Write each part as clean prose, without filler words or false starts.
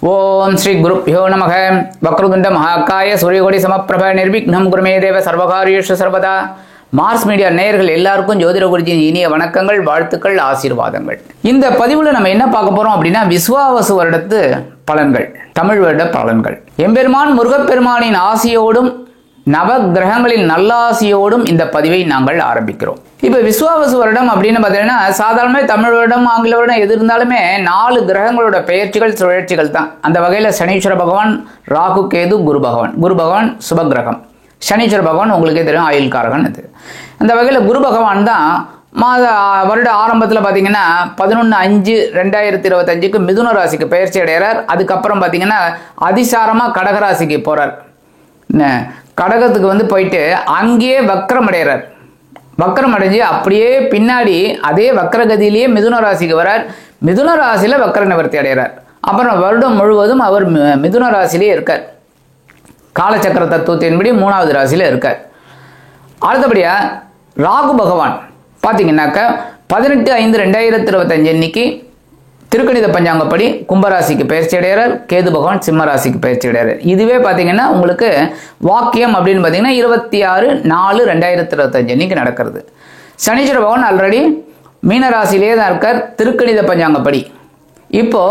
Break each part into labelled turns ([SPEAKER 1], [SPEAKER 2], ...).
[SPEAKER 1] ஓம் ஸ்ரீ குருப்யோ நமக. வக்ரதுண்ட மகாகாய சூரியகோடி சமப்பிரப நிர்விக்னம் குருமே தேவ சர்வகாரியேஷு சர்வதா. மார்ஸ் மீடியா நேயர்கள் எல்லாருக்கும் ஜோதிட குருஜியின் இனிய வணக்கங்கள், வாழ்த்துக்கள், ஆசீர்வாதங்கள். இந்த பதிவுல நம்ம என்ன பார்க்க போறோம் அப்படின்னா, விஸ்வாவசு வருடத்து பலன்கள், தமிழ் வருட பலன்கள். எம்பெருமான் முருகப்பெருமானின் ஆசியோடும் நவ கிரகங்களின் நல்லாசியோடும் இந்த பதிவை நாங்கள் ஆரம்பிக்கிறோம். இப்ப விஸ்வாவசு வருடம் அப்படின்னு பார்த்தீங்கன்னா, சாதாரணமே தமிழ் வருடம் ஆங்கில வருடம் எது இருந்தாலுமே 4 கிரகங்களோட பெயர்ச்சிகள் சுழற்சிகள் தான். அந்த வகையில் சனீஸ்வர பகவான், ராகு கேது, குரு பகவான் சுப கிரகம். சனீஸ்வர பகவான் உங்களுக்கே தெரியும், ஆயுள்காரகன். இது அந்த வகையில் குரு பகவான் தான் வருட ஆரம்பத்தில் பார்த்தீங்கன்னா 11/5/2025 மிதுன ராசிக்கு பெயர்ச்சி அடைகிறார். அதுக்கப்புறம் பார்த்தீங்கன்னா அதிசாரமாக கடகராசிக்கு போறார். கடகத்துக்கு போயிட்டு அங்கேயே வக்ரம் அடைகிறார். வக்ரம் அடைஞ்சு அப்படியே பின்னாடி அதே வக்ரகதியிலேயே மிதுன ராசிக்கு வரார். மிதுன ராசியில வக்ர நிவர்த்தி அடைகிறார். அப்புறம் வருடம் முழுவதும் அவர் மிதுன ராசியிலே இருக்கார். காலச்சக்கர தத்துவத்தின்படி 3வது ராசியில இருக்கார். அடுத்தபடியா ராகு பகவான் பார்த்தீங்கன்னாக்க 18/5/2025 அன்னைக்கு திருக்கணித பஞ்சாங்கப்படி கும்பராசிக்கு பயிற்சி அடைகிறார். கேது பகவான் சிம்ம ராசிக்கு பயிற்சி அடைகிறார். இதுவே பார்த்தீங்கன்னா உங்களுக்கு வாக்கியம் அப்படின்னு பார்த்தீங்கன்னா 26/4/2025 அன்னைக்கு நடக்கிறது. சனீஸ்வர பகவான் ஆல்ரெடி மீனராசியிலே தான் இருக்கார் திருக்கணித பஞ்சாங்கப்படி. இப்போ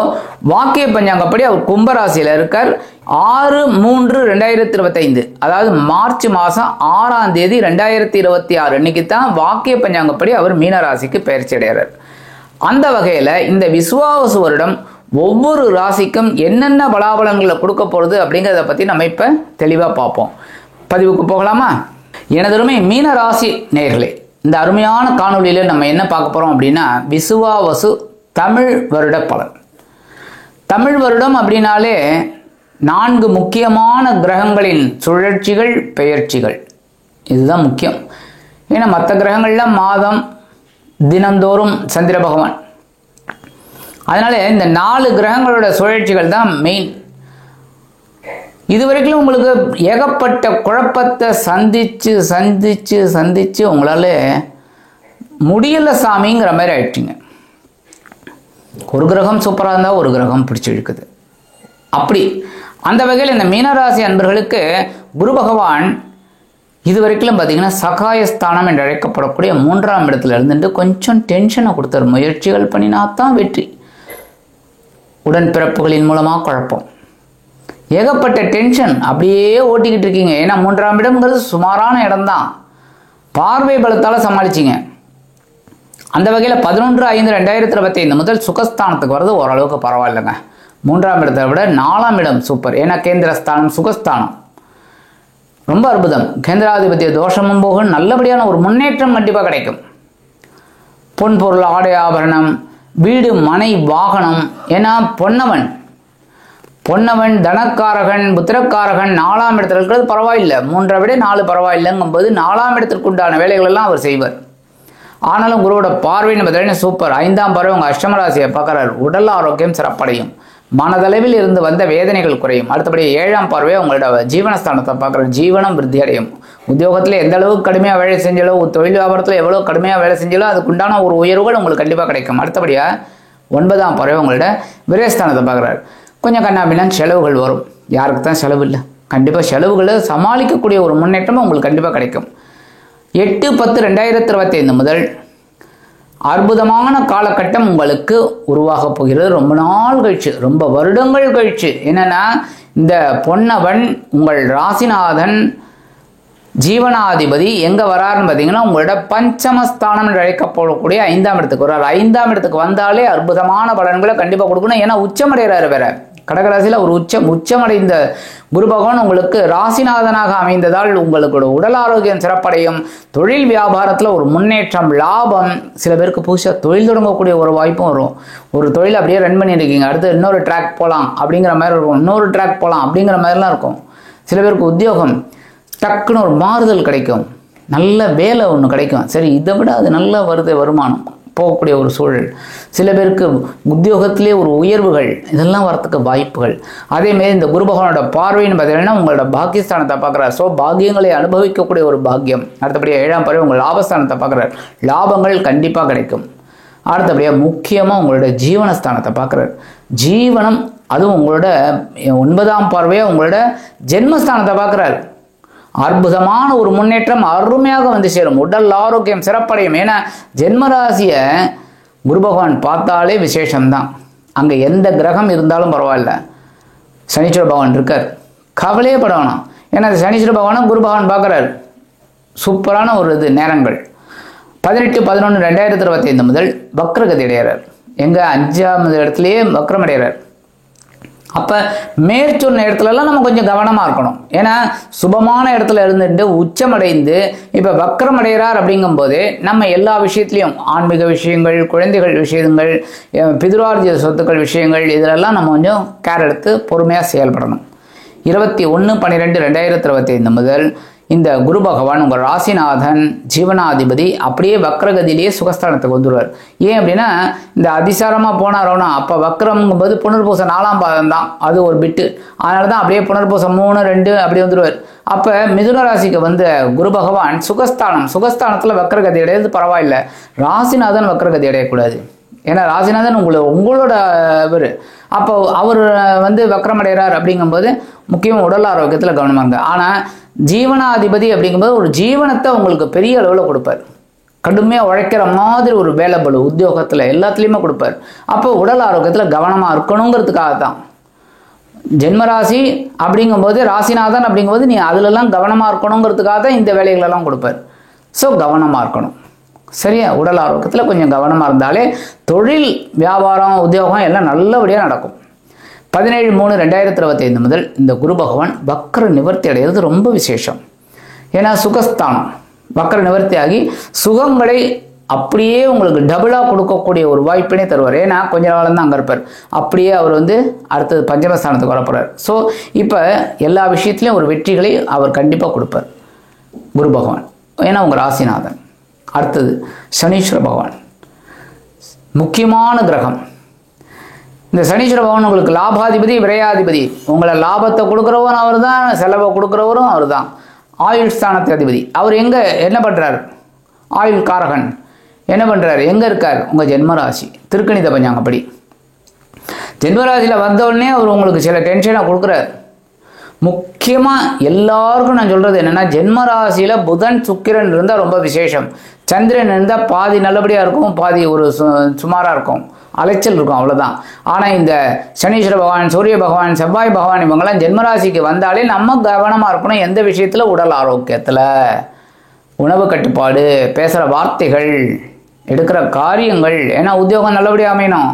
[SPEAKER 1] வாக்கிய பஞ்சாங்கப்படி அவர் கும்பராசியில் இருக்கார். 6/3/2025 அதாவது மார்ச் மாதம் 6ஆம் தேதி 2026 அன்னைக்கு தான் வாக்கிய பஞ்சாங்கப்படி அவர் மீனராசிக்கு பயிற்சி அடைகிறார். அந்த வகையில் இந்த விஸ்வாவசு வருடம் ஒவ்வொரு ராசிக்கும் என்னென்ன பலாபலன்களை கொடுக்க போகிறது அப்படிங்கிறத பற்றி நம்ம இப்போ தெளிவாக பார்ப்போம். பதிவுக்கு போகலாமா? எனதருமை மீன ராசி நேயர்களே, இந்த அருமையான காணொலியில் நம்ம என்ன பார்க்க போகிறோம் அப்படின்னா, விஸ்வாவசு தமிழ் வருட பலன். தமிழ் வருடம் அப்படின்னாலே 4 முக்கியமான கிரகங்களின் சுழற்சிகள், பெயர்ச்சிகள், இதுதான் முக்கியம். ஏன்னா மற்ற கிரகங்கள்லாம் மாதம் தினந்தோறும் சந்திர பகவான். அதனால இந்த 4 கிரகங்களோட சுழற்சிகள் தான் மெயின். இதுவரைக்கும் உங்களுக்கு ஏகப்பட்ட குழப்பத்தை சந்திச்சு சந்திச்சு சந்திச்சு உங்களால முடியல சாமிங்கிற மாதிரி ஆயிடுச்சிங்க. ஒரு கிரகம் சூப்பராக இருந்தால் ஒரு கிரகம் பிடிச்சி இழுக்குது. அப்படி அந்த வகையில் இந்த மீனராசி அன்பர்களுக்கு குரு பகவான் இதுவரைக்கும் பார்த்தீங்கன்னா சகாயஸ்தானம் என்று அழைக்கப்படக்கூடிய 3ஆம் இடத்துல இருந்துட்டு கொஞ்சம் டென்ஷனை கொடுத்தார். முயற்சிகள் பண்ணினாத்தான் வெற்றி, உடன்பிறப்புகளின் மூலமாக குழப்பம், ஏகப்பட்ட டென்ஷன் அப்படியே ஓட்டிக்கிட்டு இருக்கீங்க. ஏன்னா 3ஆம் இடம்ங்கிறது சுமாரான இடம்தான், பார்வை பலத்தால் சமாளிச்சிங்க. அந்த வகையில் 11/5/2025 முதல் சுகஸ்தானத்துக்கு வர்றது ஓரளவுக்கு பரவாயில்லைங்க. 3ஆம் இடத்தை விட 4ஆம் இடம் சூப்பர். ஏன்னா கேந்திரஸ்தானம், சுகஸ்தானம் ரொம்ப அற்புதம். கேந்திராதிபத்திய தோஷமும் போக நல்லபடியான ஒரு முன்னேற்றம் கண்டிப்பாக கிடைக்கும். பொன் பொருள், ஆடை ஆபரணம், வீடு, மனை, வாகனம். ஏன்னா பொன்னவன் தனக்காரகன், புத்திரக்காரகன் 4ஆம் இடத்துல இருக்கிறது பரவாயில்லை. 3ஐ விட 4 பரவாயில்லைங்கும்போது 4ஆம் இடத்திற்கு உண்டான வேலைகள் எல்லாம் அவர் செய்வார். ஆனாலும் குருவோட பார்வைன்னு பார்த்தீங்கன்னா சூப்பர். 5ஆம் பார்வை உங்கள் அஷ்டமராசியை பார்க்குறாரு. உடல் ஆரோக்கியம் சிறப்படையும், மனதளவில் இருந்து வந்த வேதனைகள் குறையும். அடுத்தபடி 7ஆம் பார்வை உங்களோட ஜீவனஸ்தானத்தை பார்க்குற ஜீவனம் விருத்தி அடையும். உத்தியோகத்தில் எந்த அளவுக்கு கடுமையாக வேலை செஞ்சாலோ, தொழில் வியாபாரத்தில் எவ்வளோ கடுமையாக வேலை செஞ்சாலோ அதுக்குண்டான ஒரு உயர்வுகள் உங்களுக்கு கண்டிப்பாக கிடைக்கும். அடுத்தபடியாக 9ஆம் பார்வை உங்களோட விரயஸ்தானத்தை பார்க்குறாரு. கொஞ்சம் கண்ணாபின்னான் செலவுகள் வரும். யாருக்கு தான் செலவு இல்லை? கண்டிப்பாக செலவுகளை சமாளிக்கக்கூடிய ஒரு முன்னேற்றமும் உங்களுக்கு கண்டிப்பாக கிடைக்கும். 8/10/2025 முதல் அற்புதமான காலகட்டம் உங்களுக்கு உருவாக போகிறது. ரொம்ப நாள் கழிச்சு, ரொம்ப வருடங்கள் கழிச்சு. என்னன்னா இந்த பொன்னவன் உங்கள் ராசிநாதன் ஜீவனாதிபதி எங்க வராருன்னு பார்த்தீங்கன்னா உங்களோட பஞ்சமஸ்தானம் என்று அழைக்கப்படக்கூடிய 5ஆம் இடத்துக்கு வர்றாரு. 5ஆம் இடத்துக்கு வந்தாலே அற்புதமான பலன்களை கண்டிப்பாக கொடுக்கணும். ஏன்னா உச்சமடைகிறாரு வேற. கடகராசியில் ஒரு உச்சமடைந்த குரு பகவான் உங்களுக்கு ராசிநாதனாக அமைந்ததால் உங்களுக்கு உடல் ஆரோக்கியம் சிறப்படையும். தொழில் வியாபாரத்தில் ஒரு முன்னேற்றம், லாபம். சில பேருக்கு புதுசாக தொழில் தொடங்கக்கூடிய ஒரு வாய்ப்பும் வரும். ஒரு தொழில் அப்படியே ரன் பண்ணிட்டு இருக்கீங்க, அடுத்து இன்னொரு ட்ராக் போகலாம் அப்படிங்கிற மாதிரி இருக்கும், இன்னொரு ட்ராக் போகலாம் அப்படிங்கிற மாதிரிலாம் இருக்கும். சில பேருக்கு உத்தியோகம் டக்குன்னு ஒரு மாறுதல் கிடைக்கும், நல்ல வேலை ஒன்று கிடைக்கும். சரி, இதை விட அது நல்ல வருமானம் போகக்கூடிய ஒரு சூழல். சில பேருக்கு உத்தியோகத்திலே ஒரு உயர்வுகள், இதெல்லாம் வரத்துக்கு வாய்ப்புகள். அதேமாரி இந்த குரு பகவானோட பார்வைன்னு பார்த்தீங்கன்னா உங்களோட பாக்கியஸ்தானத்தை பார்க்குறாரு. ஸோ பாக்கியங்களை அனுபவிக்கக்கூடிய ஒரு பாக்கியம். அடுத்தபடியாக 7ஆம் பார்வை உங்கள் லாபஸ்தானத்தை பார்க்குறாரு. லாபங்கள் கண்டிப்பாக கிடைக்கும். அடுத்தபடியாக முக்கியமாக உங்களோட ஜீவனஸ்தானத்தை பார்க்குறாரு. ஜீவனம் அதுவும் உங்களோட 9ஆம் பார்வையாக உங்களோட ஜென்மஸ்தானத்தை பார்க்குறாரு. அற்புதமான ஒரு முன்னேற்றம் அருமையாக வந்து சேரும். உடல் ஆரோக்கியம் சிறப்படையும். ஏன்னா ஜென்மராசியை குரு பகவான் பார்த்தாலே விசேஷம்தான். அங்கே எந்த கிரகம் இருந்தாலும் பரவாயில்ல, சனீஸ்வர பகவான் இருக்கார், கவலையே பட வேணாம். ஏன்னா சனீஸ்வர பகவானை குரு பகவான் பார்க்குறாரு. சூப்பரான ஒரு நேரங்கள். 18/11/2025 முதல் வக்ரகதி அடைகிறார். எங்கே 5ஆவது இடத்துலையே வக்ரம் அடைகிறார். அப்போ மேற்சொன்ன இடத்துலலாம் நம்ம கொஞ்சம் கவனமாக இருக்கணும். ஏன்னா சுபமான இடத்துல இருந்துட்டு உச்சமடைந்து இப்போ வக்ரம் அடைகிறார் அப்படிங்கும்போது நம்ம எல்லா விஷயத்துலையும் ஆன்மீக விஷயங்கள், குழந்தைகள் விஷயங்கள், பிதுரார்ஜித சொத்துக்கள் விஷயங்கள், இதிலெல்லாம் நம்ம கொஞ்சம் கேர் எடுத்து பொறுமையாக செயல்படணும். 21/12/2025 முதல் இந்த குரு பகவான் உங்கள் ராசிநாதன் ஜீவனாதிபதி அப்படியே வக்ரகதியிலேயே சுகஸ்தானத்துக்கு வந்துடுவார். ஏன் அப்படின்னா இந்த அதிசாரமாக போனாரோனா அப்போ வக்ரம்ங்கும்போது புனர்பூசம் 4ஆம் பாதம் தான், அது ஒரு பிட்டு. அதனால தான் அப்படியே புனர்பூசம் 3, 2 அப்படி வந்துடுவார். அப்போ மிதுன ராசிக்கு வந்து குரு பகவான் சுகஸ்தானத்தில் வக்ரகதி அடையிறது பரவாயில்லை. ராசிநாதன் வக்ரகதி அடையக்கூடாது. ஏன்னா ராசிநாதன் உங்களோட இவர். அப்போ அவர் வந்து வக்ரம் அடைகிறார் அப்படிங்கும்போது முக்கியமாக உடல் ஆரோக்கியத்தில் கவனமாக இருங்க. ஆனால் ஜீவனாதிபதி அப்படிங்கும்போது ஒரு ஜீவனத்தை உங்களுக்கு பெரிய அளவில் கொடுப்பார். கடுமையாக உழைக்கிற மாதிரி ஒரு வேலை பளு உத்தியோகத்தில் எல்லாத்துலேயுமே கொடுப்பார். அப்போ உடல் ஆரோக்கியத்தில் கவனமாக இருக்கணுங்கிறதுக்காக தான். ஜென்மராசி அப்படிங்கும்போது ராசிநாதன் அப்படிங்கும்போது நீ அதிலெல்லாம் கவனமாக இருக்கணுங்கிறதுக்காக தான் இந்த வேலைகளெல்லாம் கொடுப்பார். ஸோ கவனமாக இருக்கணும். சரியா? உடல் ஆரோக்கியத்தில் கொஞ்சம் கவனமாக இருந்தாலே தொழில், வியாபாரம், உத்தியோகம் எல்லாம் நல்லபடியாக நடக்கும். 17/3/2025 முதல் இந்த குரு பகவான் வக்ர நிவர்த்தி அடைகிறது ரொம்ப விசேஷம். ஏன்னா சுகஸ்தானம் வக்ர நிவர்த்தி ஆகி சுகங்களை அப்படியே உங்களுக்கு டபுளாக கொடுக்கக்கூடிய ஒரு வாய்ப்பினே தருவார். ஏன்னா கொஞ்ச நாள் தான் அங்கே இருப்பார். அப்படியே அவர் வந்து அடுத்தது பஞ்சமஸ்தானத்துக்கு வரப்போறார். ஸோ இப்போ எல்லா விஷயத்துலையும் ஒரு வெற்றிகளை அவர் கண்டிப்பாக கொடுப்பார் குரு பகவான். ஏன்னா உங்கள் ராசிநாதன். அடுத்தது சனீஸ்வர பகவான், முக்கியமான கிரகம். இந்த சனீஸ்வர பகவான் உங்களுக்கு லாபாதிபதி, விரையாதிபதி. உங்களை லாபத்தை கொடுக்குறவரும் அவர் தான், செலவை கொடுக்குறவரும் அவர் தான். ஆயுள் ஸ்தானத்து அதிபதி. அவர் எங்கே என்ன பண்ணுறார்? ஆயுள் காரகன் என்ன பண்ணுறாரு? எங்கே இருக்கார்? உங்கள் ஜென்மராசி. திருக்கணித பஞ்சாங்கப்படி ஜென்மராசியில் வந்தவுடனே அவர் உங்களுக்கு சில டென்ஷனை கொடுக்குறார். முக்கியமாக எல்லாருக்கும் நான் சொல்கிறது என்னென்னா, ஜென்மராசியில் புதன் சுக்கிரன் இருந்தால் ரொம்ப விசேஷம். சந்திரன் இருந்தால் பாதி நல்லபடியாக இருக்கும், பாதி ஒரு சுமாராக இருக்கும், அலைச்சல் இருக்கும், அவ்வளோதான். ஆனால் இந்த சனீஸ்வர பகவான், சூரிய பகவான், செவ்வாய் பகவான் இவங்கெல்லாம் ஜென்மராசிக்கு வந்தாலே நம்ம கவனமாக இருக்கணும். எந்த விஷயத்தில்? உடல் ஆரோக்கியத்தில், உணவு கட்டுப்பாடு, பேசுகிற வார்த்தைகள், எடுக்கிற காரியங்கள். ஏன்னா உத்தியோகம் நல்லபடியாக அமையணும்.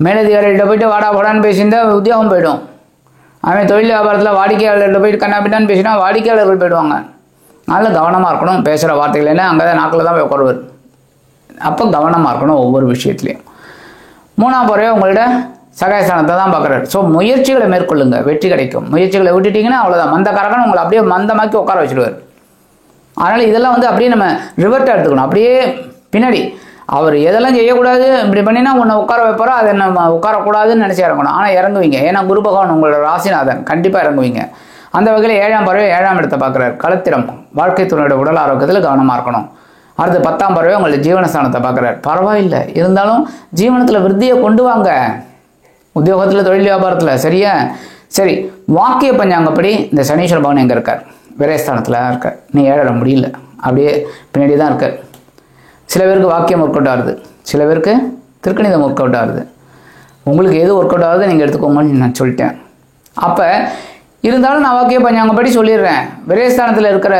[SPEAKER 1] மேலதிகாரிகிட்ட போயிட்டு வாடா போடான்னு பேசியிருந்தா உத்தியோகம் போயிடும். அவன் தொழில் வியாபாரத்தில் வாடிக்கையாளர்கிட்ட போயிட்டு கண்ணாபின்னான்னு பேசினா வாடிக்கையாளர்கள் போயிடுவாங்க. அதனால் கவனமாக இருக்கணும். பேசுகிற வார்த்தைகள் என்ன அங்கே தான் நாக்கில் தான் போய் உட்காருவார். அப்போ கவனமாக இருக்கணும் ஒவ்வொரு விஷயத்துலையும். 3ஆம் பார்வை உங்களோட சகாயஸ்தானத்தை தான் பார்க்குறாரு. ஸோ முயற்சிகளை மேற்கொள்ளுங்க, வெற்றி கிடைக்கும். முயற்சிகளை விட்டுட்டிங்கன்னா அவ்வளோதான். மந்தக்காரகன் உங்களை அப்படியே மந்தமாக்கி உட்கார வச்சுடுவார். அதனால் இதெல்லாம் வந்து அப்படியே நம்ம ரிவர்ட்டாக எடுத்துக்கணும். அப்படியே பின்னாடி அவர் எதெல்லாம் செய்யக்கூடாது இப்படி பண்ணினா உன்னை உட்கார வைப்பாரோ அதை நம்ம உட்காரக்கூடாதுன்னு நினச்சி இறங்கணும். ஆனால் இறங்குவீங்க. ஏன்னா குரு பகவான் உங்களோட ராசிநாதன், கண்டிப்பாக இறங்குவீங்க. அந்த வகையில் 7ஆம் பார்வை 7ஆம் இடத்தை பார்க்குறாரு. களத்திரம், வாழ்க்கை துணையோட உடல் ஆரோக்கியத்தில் கவனமாக இருக்கணும். அடுத்து 10ஆம் பார்வை உங்களோட ஜீவனஸ்தானத்தை பார்க்குறாரு. பரவாயில்லை, இருந்தாலும் ஜீவனத்தில் விருத்தியை கொண்டு வாங்க. உத்தியோகத்தில், தொழில் வியாபாரத்தில். சரியா? சரி. வாக்கிய பஞ்சாங்கப்படி இந்த சனீஸ்வர பகவான் எங்கே இருக்கார்? விரயஸ்தானத்தில் தான் இருக்கார். நீ ஏழற முடியல, அப்படியே பின்னாடி தான் இருக்கார். சில பேருக்கு வாக்கியம் ஒர்க் அவுட் ஆகுது, சில பேருக்கு திருக்கணிதம் ஒர்க் அவுட் ஆகுது. உங்களுக்கு எது ஒர்க் அவுட் ஆகுது நீங்கள் எடுத்துக்கோங்கன்னு நான் சொல்லிட்டேன். அப்போ இருந்தாலும் நான் வாக்கிய பஞ்சாங்கப்படி சொல்லிடுறேன். விரயஸ்தானத்தில் இருக்கிற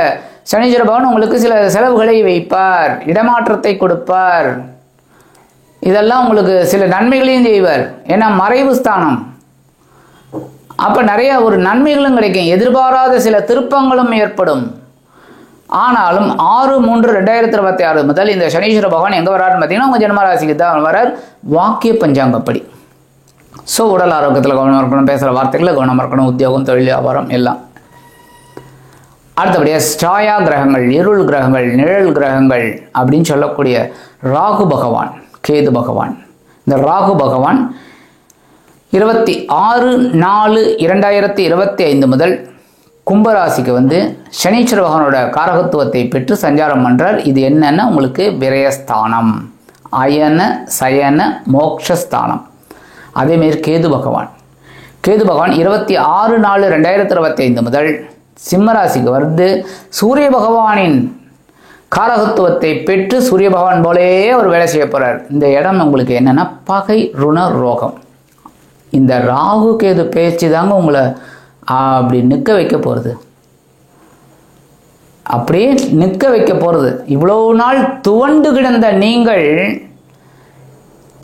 [SPEAKER 1] சனீஸ்வர பகவான் உங்களுக்கு சில செலவுகளை வைப்பார், இடமாற்றத்தை கொடுப்பார், இதெல்லாம் உங்களுக்கு சில நன்மைகளையும் செய்வார். ஏன்னா மறைவு ஸ்தானம். அப்போ நிறைய ஒரு நன்மைகளும் கிடைக்கும், எதிர்பாராத சில திருப்பங்களும் ஏற்படும். ஆனாலும் 6/3/2026 முதல் இந்த சனீஸ்வர பகவான் எங்கே வராருன்னு பார்த்தீங்கன்னா உங்கள் ஜென்மராசிக்கு தான் வரார், வாக்கிய பஞ்சாங்கப்படி. ஸோ உடல் ஆரோக்கியத்தில் கவனமாக இருக்கணும், பேசுகிற வார்த்தைகளில் கவனமாக இருக்கணும், உத்தியோகம், தொழில், வியாபாரம் எல்லாம். அடுத்தபடியாக சாயா கிரகங்கள், இருள் கிரகங்கள், நிழல் கிரகங்கள் அப்படின்னு சொல்லக்கூடிய ராகு பகவான், கேது பகவான். இந்த ராகு பகவான் 26/4/2025 முதல் கும்பராசிக்கு வந்து சனீஸ்வர பகவானோட காரகத்துவத்தை பெற்று சஞ்சாரம் பண்ணுறார். இது என்னன்னா உங்களுக்கு விரயஸ்தானம், அயன சயன மோக்ஷஸ்தானம். அதேமாரி கேது பகவான் கேது பகவான் 26/4/2025 முதல் சிம்மராசிக்கு வந்து சூரிய பகவானின் காரகத்துவத்தை பெற்று சூரிய பகவான் போலே ஒரு வேலை செய்ய போகிறார். இந்த இடம் உங்களுக்கு என்னென்னா பகை ருண ரோகம். இந்த ராகு கேது பேச்சு தாங்க உங்களை அப்படி நிற்க வைக்க போகிறது, அப்படியே நிற்க வைக்க போகிறது. இவ்வளவு நாள் துவண்டு கிடந்த நீங்கள்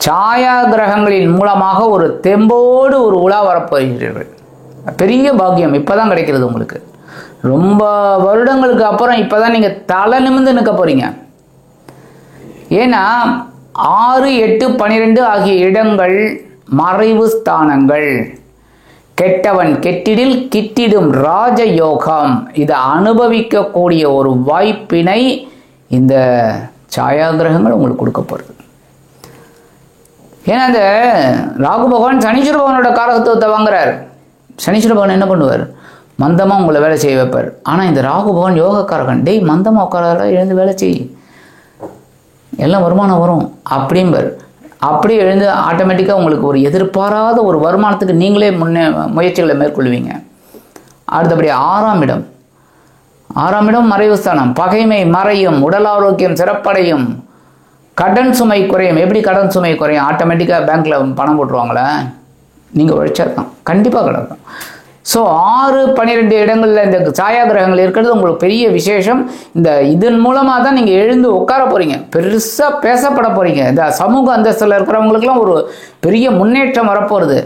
[SPEAKER 1] சாயா கிரகங்களின் மூலமாக ஒரு தெம்போடு ஒரு உலா வரப்போகிறீர்கள். பெரிய பாக்கியம் இப்போ தான் கிடைக்கிறது உங்களுக்கு. ரொம்ப வருடங்களுக்கு அப்புறம் இப்போ தான் நீங்கள் தலை நிமிர்ந்து நிற்க போகிறீங்க. ஏன்னா 6, 8, 12 ஆகிய இடங்கள் மறைவு ஸ்தானங்கள். கெட்டவன் கெட்டிடில் கிட்டிடும் ராஜயோகம். இதை அனுபவிக்கக்கூடிய ஒரு வாய்ப்பினை இந்த சாயா கிரகங்கள் உங்களுக்கு கொடுக்க போகிறது. ஏன்னா இந்த ராகு பகவான் சனீஸ்வர பகவானோட காரகத்துவத்தை வாங்குறார். சனீஸ்வர பகவான் என்ன பண்ணுவார்? மந்தமாக உங்களை வேலை செய்ய வைப்பார். ஆனால் இந்த ராகு பகவான் யோகக்காரகன். டேய் மந்தமாக உட்கார எழுந்து வேலை செய், எல்லாம் வருமானம் வரும் அப்படிம்பார். அப்படி எழுந்து ஆட்டோமேட்டிக்காக உங்களுக்கு ஒரு எதிர்பாராத ஒரு வருமானத்துக்கு நீங்களே முயற்சிகளை மேற்கொள்வீங்க. அடுத்தபடி 6ஆம் இடம். 6ஆம் இடம் மறைவு ஸ்தானம். பகைமை மறையும், உடல் ஆரோக்கியம் சிறப்படையும், கடன் சுமை குறையும். எப்படி கடன் சுமை குறையும்? ஆட்டோமேட்டிக்காக பேங்க்கில் பணம் போட்டுருவாங்களே, நீங்கள் உழைச்சாதான் கண்டிப்பாக கிடக்கும். ஸோ 6, 12 இடங்களில் இந்த சாயா கிரகங்கள் இருக்கிறது உங்களுக்கு பெரிய விசேஷம். இதன் மூலமாக தான் நீங்கள் எழுந்து உட்கார போகிறீங்க, பெருசாக பேசப்பட போகிறீங்க. இந்த சமூக அந்தஸ்தில் இருக்கிறவங்களுக்குலாம் ஒரு பெரிய முன்னேற்றம் வரப்போகிறது.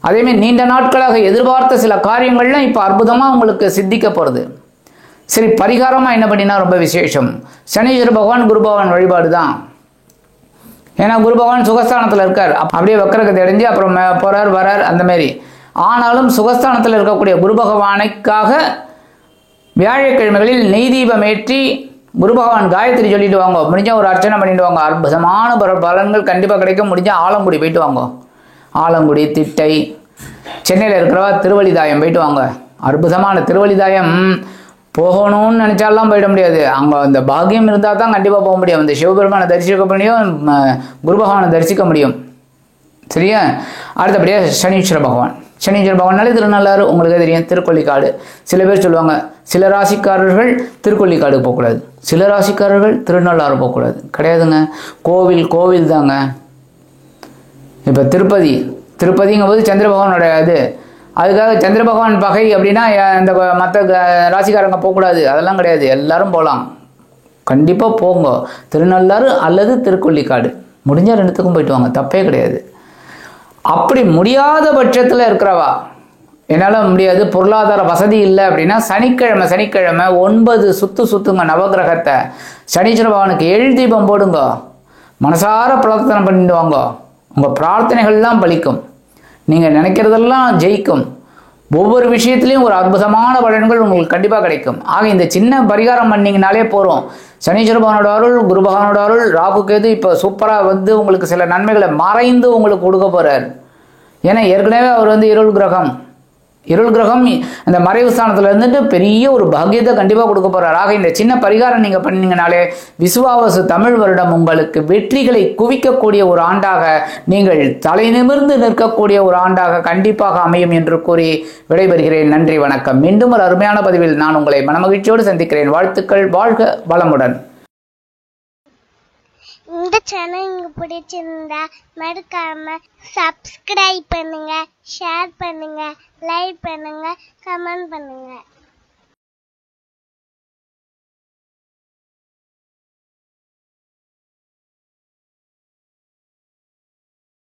[SPEAKER 1] அதேமாதிரி நீண்ட நாட்களாக எதிர்பார்த்த சில காரியங்கள்லாம் இப்போ அற்புதமாக உங்களுக்கு சித்திக்க போகிறது. சரி, பரிகாரமாக என்ன பண்ணினா ரொம்ப விசேஷம்? சனீஸ்வர பகவான் குரு பகவான் வழிபாடு தான். ஏன்னா குரு பகவான் சுகஸ்தானத்தில் இருக்கார். அப்படியே வக்கரகத்தை அடைஞ்சு அப்புறம் போகிறார் வரார் அந்த மாதிரி. ஆனாலும் சுகஸ்தானத்தில் இருக்கக்கூடிய குரு பகவானுக்காக வியாழக்கிழமைகளில் நெய் தீபம் ஏற்றி குரு பகவான் காயத்ரி சொல்லிட்டு வாங்க. முடிஞ்சால் ஒரு அர்ச்சனை பண்ணிட்டு வாங்க. அற்புதமான பலன்கள் கண்டிப்பாக கிடைக்கும். முடிஞ்சால் ஆலங்குடி போயிட்டு வாங்க. ஆலங்குடி, திட்டை, சென்னையில் இருக்கிறவா திருவள்ளிதாயம் போயிட்டு வாங்க. அற்புதமான திருவள்ளிதாயம் போகணும்னு நினச்சாலாம் போயிட முடியாது. அங்கே அந்த பாக்கியம் இருந்தால் தான் கண்டிப்பாக போக முடியும். இந்த சிவபெருமானை தரிசிக்க முடியும், குரு பகவானை தரிசிக்க முடியும். சரியா? அடுத்தபடியாக சனீஸ்வர பகவான். சனீஸ்வர பகவானாலே திருநள்ளாறு உங்களுக்கு தெரியும், திருக்கொள்ளிக்காடு. சில பேர் சொல்லுவாங்க சில ராசிக்காரர்கள் திருக்கொள்ளிக்காடு போகக்கூடாது, சில ராசிக்காரர்கள் திருநள்ளாறு போகக்கூடாது. கிடையாதுங்க, கோவில் தாங்க. இப்போ திருப்பதிங்கும் போது சந்திர பகவானோட இது, அதுக்காக சந்திர பகவான் பகை அப்படின்னா இந்த மற்ற ராசிக்காரங்க போகக்கூடாது அதெல்லாம் கிடையாது. எல்லாரும் போகலாம், கண்டிப்பாக போங்க. திருநள்ளாறு அல்லது திருக்கொள்ளிக்காடு முடிஞ்சால் ரெண்டுத்துக்கும் போயிட்டு வாங்க, தப்பே கிடையாது. அப்படி முடியாத பட்சத்தில் இருக்கிறவா, என்னால் முடியாது, பொருளாதார வசதி இல்லை அப்படின்னா சனிக்கிழமை 9 சுத்துங்க நவகிரகத்தை. சனீஸ்வர பகவானுக்கு எள் தீபம் போடுங்க, மனசார பிரார்த்தனை பண்ணிட்டு வாங்க. உங்கள் பிரார்த்தனைகள்லாம் பலிக்கும், நீங்கள் நினைக்கிறதெல்லாம் ஜெயிக்கும். ஒவ்வொரு விஷயத்துலையும் ஒரு அற்புதமான பலன்கள் உங்களுக்கு கண்டிப்பாக கிடைக்கும். ஆக இந்த சின்ன பரிகாரம் பண்ணிங்கனாலே போகிறோம். சனீஸ்வர பகவானோட அருள், குரு பகவானோட அருள், ராகு கேது இப்போ சூப்பராக வந்து உங்களுக்கு சில நன்மைகளை மறைந்து உங்களுக்கு கொடுக்க போகிறார். ஏன்னா ஏற்கனவே அவர் வந்து இருள் கிரகம் அந்த மறைவு ஸ்தானத்தில் இருந்துட்டு பெரிய ஒரு பாக்கியத்தை கண்டிப்பாக கொடுக்க போகிறார். ஆக இந்த சின்ன பரிகாரம் நீங்கள் பண்ணீங்கனாலே விசுவாவசு தமிழ் வருடம் உங்களுக்கு வெற்றிகளை குவிக்கக்கூடிய ஒரு ஆண்டாக, நீங்கள் தலை நிமிர்ந்து நிற்கக்கூடிய ஒரு ஆண்டாக கண்டிப்பாக அமையும் என்று கூறி விடைபெறுகிறேன். நன்றி, வணக்கம். மீண்டும் ஒரு அருமையான பதிவில் நான் உங்களை மனமகிழ்ச்சியோடு சந்திக்கிறேன். வாழ்த்துக்கள், வாழ்க வளமுடன்.
[SPEAKER 2] இந்த சேனல் உங்களுக்கு பிடிச்சிருந்தா மறக்காம சப்ஸ்கிரைப் பண்ணுங்க, ஷேர் பண்ணுங்க, லைக் பண்ணுங்க, கமெண்ட் பண்ணுங்க.